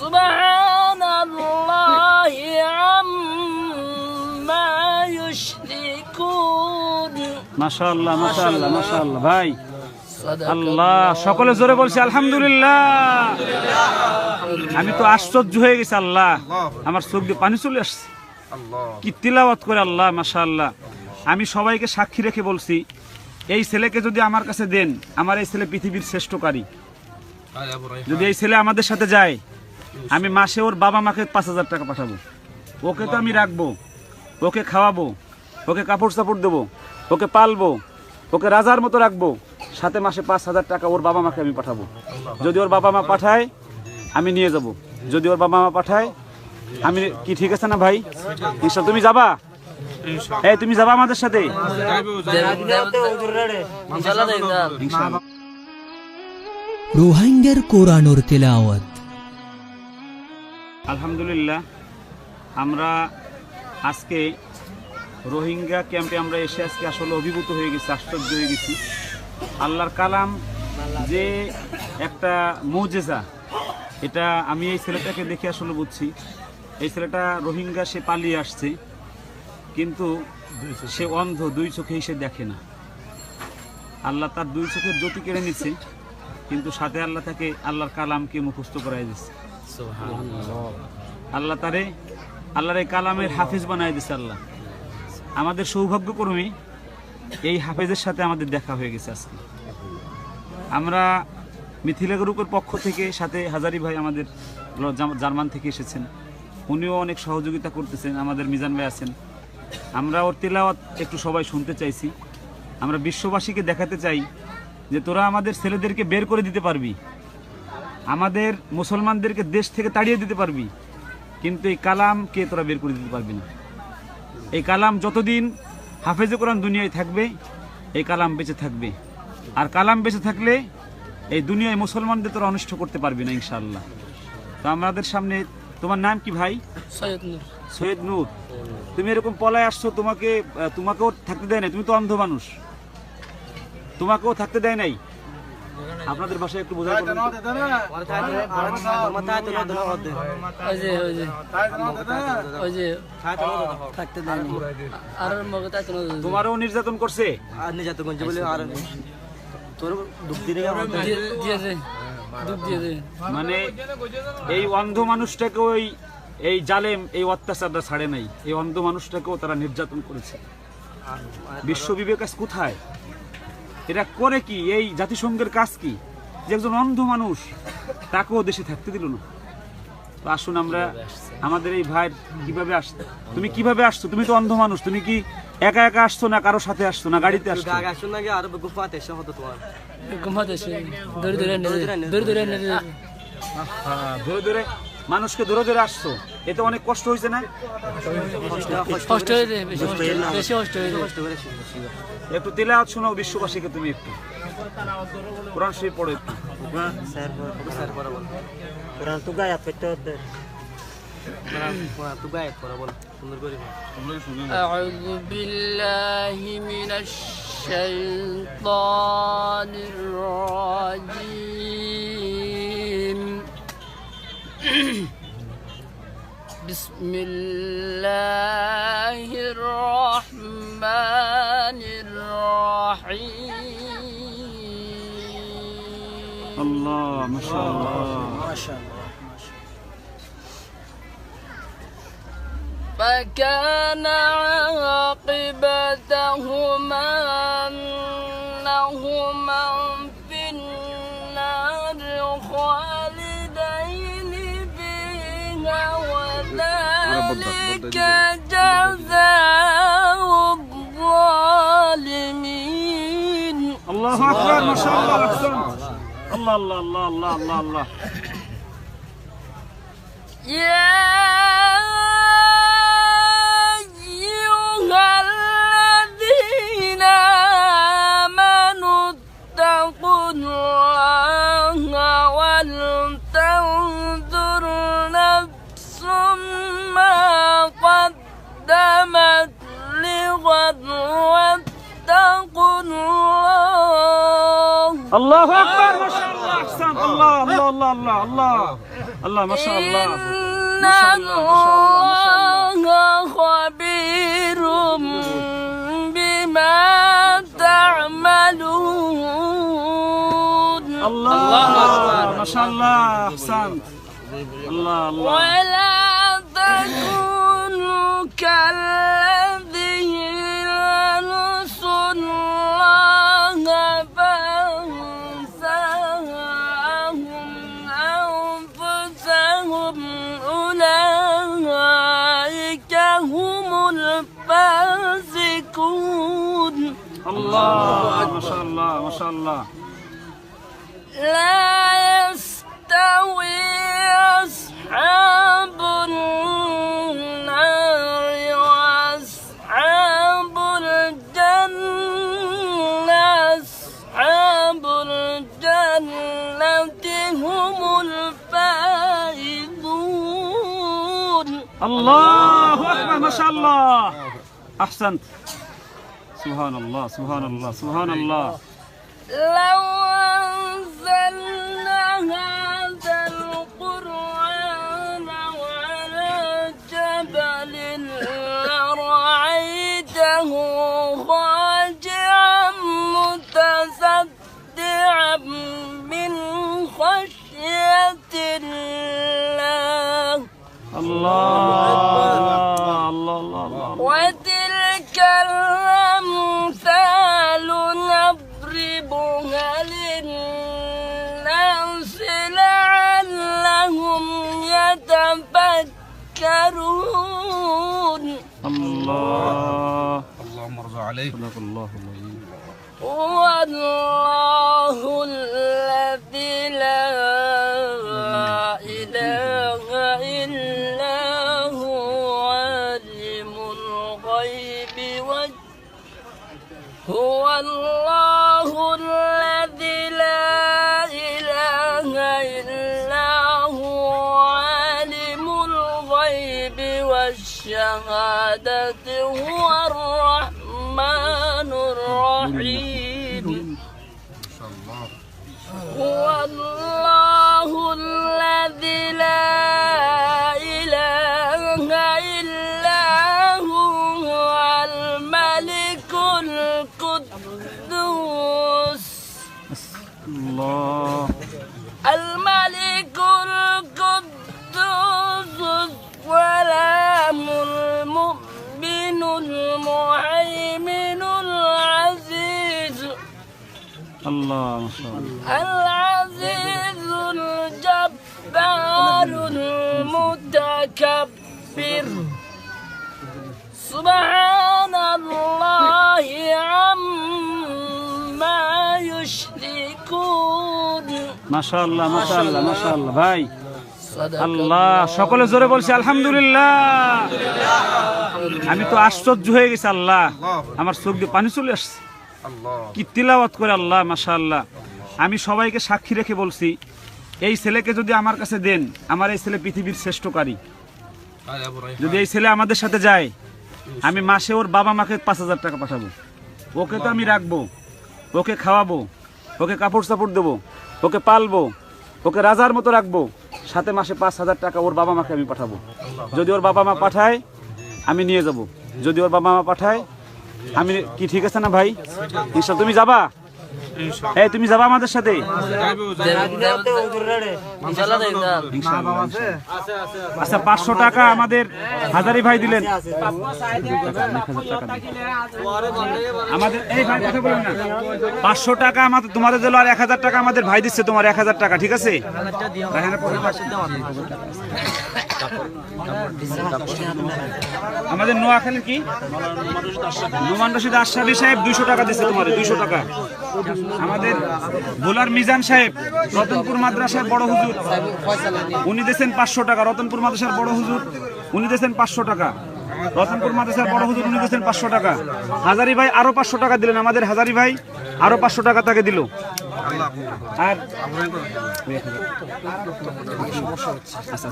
সুবহানাল্লাহি আম্মা ইউশরিকুন। মাশাআল্লাহ মাশাআল্লাহ মাশাআল্লাহ ভাই, আল্লাহ সকলে জোরে বলছি আলহামদুলিল্লাহ। আমি তো আশ্চর্য হয়ে গেছি, আল্লাহ আমার চোখ দিয়ে পানি চলে আসছে, কি তিলাওয়াত করে আল্লাহ মাশাআল্লাহ। আমি সবাইকে সাক্ষী রেখে বলছি, এই ছেলেকে যদি আমার কাছে দেন, আমার এই ছেলে পৃথিবীর শ্রেষ্ঠ কারি। যদি এই ছেলে আমাদের সাথে যায়, আমি মাসে ওর বাবা মাকে 5,000 টাকা পাঠাবো। ওকে তো আমি রাখবো, ওকে খাওয়াবো, ওকে কাপড় চাপড় দেবো, ওকে পালবো, ওকে রাজার মতো রাখবো, সাথে মাসে 5,000 টাকা ওর বাবা মাকে আমি পাঠাবো। যদি ওর বাবা মা পাঠায় আমি নিয়ে যাব, যদি ওর বাবা মা পাঠায় আমি কি, ঠিক আছে না ভাই? ইনশাআল্লাহ তুমি যাবা? এই তুমি যাবা আমাদের সাথে? রোহিঙ্গার কোরআনের তেলাওয়াত। আলহামদুলিল্লাহ, আমরা আজকে রোহিঙ্গা ক্যাম্পে আমরা এসে আজকে আসলে অভিভূত হয়ে গেছি, আশ্চর্য হয়ে গেছি। আল্লাহর কালাম যে একটা মুজিজা, এটা আমি এই ছেলেটাকে দেখে আসলে বুঝছি। এই ছেলেটা রোহিঙ্গা, সে পালিয়ে আসছে, কিন্তু সে অন্ধ, 2 চোখেই সে দেখে না। আল্লাহ তার 2 চোখের জ্যোতি কেড়ে নিচ্ছে, কিন্তু সাথে আল্লাহ তাকে আল্লাহর কালামকে মুখস্থ করাই দিচ্ছে। আল্লাহ তারে আল্লাহর এই কালামের হাফিজ বানাই দিচ্ছে। আল্লাহ আমাদের সৌভাগ্যক্রমে এই হাফেজের সাথে আমাদের দেখা হয়ে গেছে আজকে। আমরা মিথিলা গ্রুপের পক্ষ থেকে, সাথে হাজারি ভাই আমাদের জার্মান থেকে এসেছেন, উনিও অনেক সহযোগিতা করতেছেন, আমাদের মিজান ভাই আছেন। আমরা ওর তিলাওয়াত একটু সবাই শুনতে চাইছি। আমরা বিশ্ববাসীকে দেখাতে চাই যে তোরা আমাদের ছেলেদেরকে বের করে দিতে পারবি, আমাদের মুসলমানদেরকে দেশ থেকে তাড়িয়ে দিতে পারবি, কিন্তু এই কালামকে তোরা বের করে দিতে পারবি না। এই কালাম যতদিন হাফেজে কোরআন দুনিয়ায় থাকবে, এই কালাম বেঁচে থাকবে। আর কালাম বেঁচে থাকলে এই দুনিয়ায় মুসলমানদের তোরা অনিষ্ট করতে পারবি না ইনশাআল্লাহ। তো আমাদের সামনে, তোমার নাম কি ভাই? সৈয়দ নূর। সৈয়দ নূর, তুমি এরকম পলায় আসছো, তোমাকেও থাকতে দেয় নাই, তুমি তো অন্ধ মানুষ, তোমাকেও থাকতে দেয় নাই। আপনাদের ভাষায় একটু বোঝাই বলুন। তোমারও নির্যাতন করছে? মানে এই অন্ধ মানুষটাকে এই জালেম, এই অত্যাচারটা ছাড়ে নাই, এই অন্ধ মানুষটাকেও তারা নির্যাতন করেছে। বিশ্ব বিবেক কোথায়? এরা করে কি? এই জাতিসংঘের কাজ কি যে একজন অন্ধ মানুষ তাকেও দেশে থাকতে দিল না? তো আসুন আমরা আমাদের এই ভাইয়ের কিভাবে আসতে, তুমি কিভাবে আসছো? তুমি তো অন্ধ মানুষ, তুমি কি একা একা আসছো না কারো সাথে আসছো, না গাড়িতে আসছো? ধরে ধরে মানুষকে ধরে ধরে আসছো, এতে অনেক কষ্ট হয়েছে না? একটু তিলাওয়াত শোনাও বিশ্ববাসীকে, তুমি একটু কোরআন শরীফ পড়ো একটু। أعوذ بالله من الشيطان الرجيم. بسم الله الرحمن الرحيم. الله ما شاء الله ما شاء الله. فكان عاقبتهما أنهما في النار خالدين فيها وذلك جزاء الظالمين. الله أكبر ما شاء الله أحسنت. الله الله الله الله الله الله. يا الله أكبر ما شاء الله أحسنت. الله الله الله الله الله. আল্লাহ মাশাআল্লাহ إن الله خبير بما تعملون আল্লাহ মাশাআল্লাহ আহসান্ত আল্লাহ আল্লাহ ولا تكونوا كالذين نسوا الله فأنساهم أنفسهم أولئك هم الفاسقون الله মাশাআল্লাহ মাশাআল্লাহ لا يستوي أصحاب النار وأصحاب الجنة أصحاب الجنة هم الفائزون الله أكبر ما شاء الله أحسنت سبحان الله سبحان الله سبحان الله لو أنزلنا هذا القرآن على جبل لرأيته خاشعا متصدعا من خشية الله الله الله الله وتلك الأمثال نضربها للناس لعلهم يتفكرون الله اللهم ارضى عليه. صدق الله العظيم. هو الله الذي لا إله إلا هو عالم الغيب هو الله الذي لا إله إلا هو عالم الغيب والشهادة هو الرحمن الرحيم هو الله الذي لا إله إلا هو الملك القدوس الله الملك القدوس السلام المؤمن المهيمن العزيز الله ما شاء الله العزيز الجبار المتكبر سبحان الله عما يشركون ما شاء الله ما شاء الله ما شاء الله ভাই আল্লাহ সকলে জোরে বলছি আলহামদুলিল্লাহ আমি তো আশ্চর্য হয়ে গেছি আল্লাহ আমার চোখ দিয়ে পানি চলে আসছে কি তিলাওয়াত করে আল্লাহ মাশাআল্লাহ আমি সবাইকে সাক্ষী রেখে বলছি এই ছেলেকে যদি আমার কাছে দেন আমার এই ছেলে পৃথিবীর শ্রেষ্ঠ কারি যদি এই ছেলে আমাদের সাথে যায় আমি মাসে ওর বাবা মাকে ৫,০০০ টাকা পাঠাবো ওকে তো আমি রাখবো ওকে খাওয়াবো ওকে কাপড় চাপড় দেবো ওকে পালবো ওকে রাজার মতো রাখবো সাথে মাসে ৫,০০০ টাকা ওর বাবা মাকে আমি পাঠাবো যদি ওর বাবা মা পাঠায় আমি নিয়ে যাব যদি ওর বাবা মা পাঠায় আমি কি ঠিক আছে না ভাই ইনশাআল্লাহ তুমি যাবা এই তুমি যাবা আমাদের সাথে আচ্ছা ৫০০ টাকা আমাদের হাজারি ভাই দিলেন আমাদের এই ভাই কথা বলেন না ৫০০ টাকা আমাদের তোমাদের দিল আর ১০০০ টাকা আমাদের ভাই দিচ্ছে তোমার ১০০০ টাকা ঠিক আছে আমাদের নোয়াখালীর কি নোমান রশিদ আশরাফি সাহেব ২০০ টাকা দিচ্ছে তোমার ২০০ টাকা আমাদের ভোলার মিজান সাহেব রতনপুর মাদ্রাসার বড় হুজুর উনি দিয়েছেন ৫০০ টাকা রতনপুর মাদ্রাসার বড় হুজুর উনি দিয়েছেন ৫০০ টাকা রতনপুর মাদ্রাসার বড় হুজুর উনি দিয়েছেন ৫০০ টাকা হাজারি ভাই আরো ৫০০ টাকা দিলেন আমাদের হাজারি ভাই আরো ৫০০ টাকা তাকে দিল আর আচ্ছা আচ্ছা